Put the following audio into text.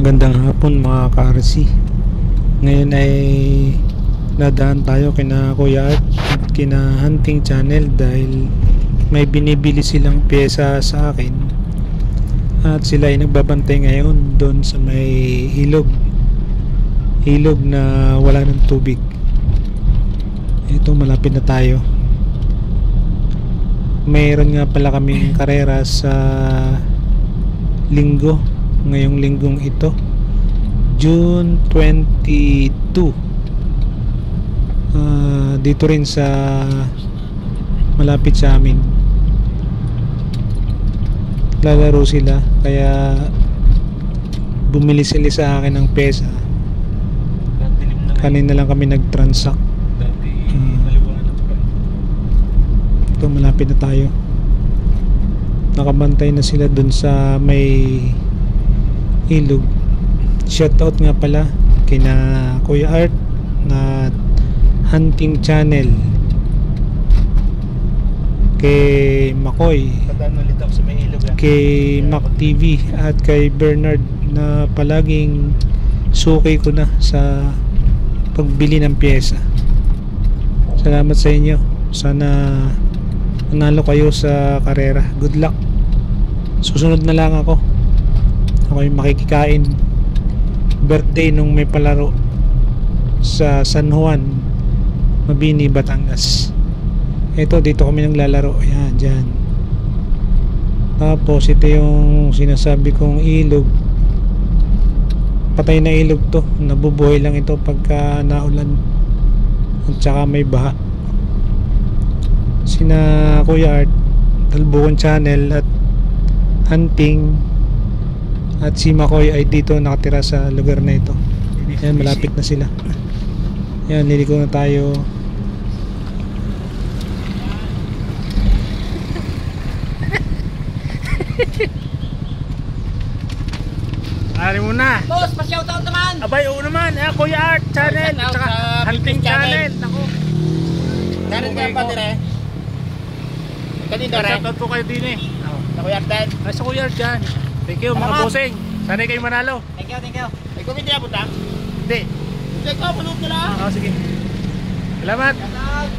Magandang hapon mga ka-RC. Ngayon ay nadaan tayo kina Kuya Art at kina Hunting Channel dahil may binibili silang pyesa sa akin at sila ay nagbabantay ngayon doon sa may ilog na wala ng tubig. Ito, malapit na tayo. Mayroon nga pala kaming karera sa linggo, ngayong linggong ito, June 22. Dito rin sa malapit sa amin. Lalaro sila, kaya bumili sila sa akin ng pesa. Kanina lang kami nag-transact. Ito, malapit na tayo. Nakabantay na sila dun sa may ilog. Shoutout nga pala kina Kuya Art na Hunting Channel, kay Makoy, kay Mac TV at kay Bernard na palaging suki ko na sa pagbili ng pyesa. Salamat sa inyo. Sana manalo kayo sa karera. Good luck. Susunod na lang ako yung makikikain. Birthday nung may palaro sa San Juan, Mabini, Batangas. Ito, dito kami naglalaro. Ayan, dyan. Tapos ito yung sinasabi kong ilog. Patay na ilog to. Nabubuhay lang ito pagka naulan at saka may baha. Sina Kuya Art, Talbukan Channel at Hunting at si Makoy ay dito nakatira sa lugar na ito. Ayan, malapit na sila. Ayan, niliko na tayo. Ari mo na. Boss, pa-shoutout naman. Abay, oo naman. Kuya Art Channel, tsaka Hunting Channel. Ako. Meron ka pa dire. Kanino re? Shoutout po kayo din eh. Sa Kuya Art din. Ay, sa Kuya Art dyan. Thank you, mga bossing. Sana kayo manalo. Thank you, thank you. Ay, kung hindi na punta? Hindi. Sige ko, panood ko lang. Sige. Salamat. Salamat.